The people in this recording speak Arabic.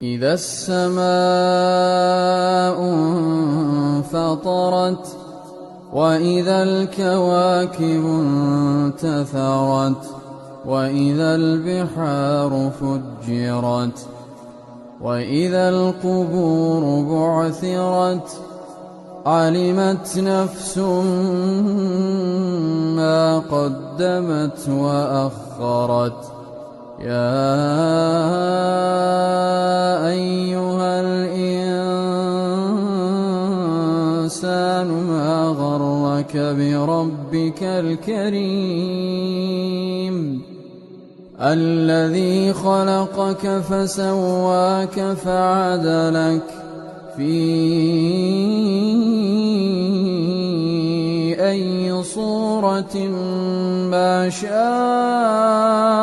إذا السماء انفطرت وإذا الكواكب انتثرت وإذا البحار فجرت وإذا القبور بعثرت علمت نفس ما قدمت وأخرت يا أيها الإنسان ما غرك بربك الكريم الذي خلقك فسواك فعدلك في أي صورة ما شاء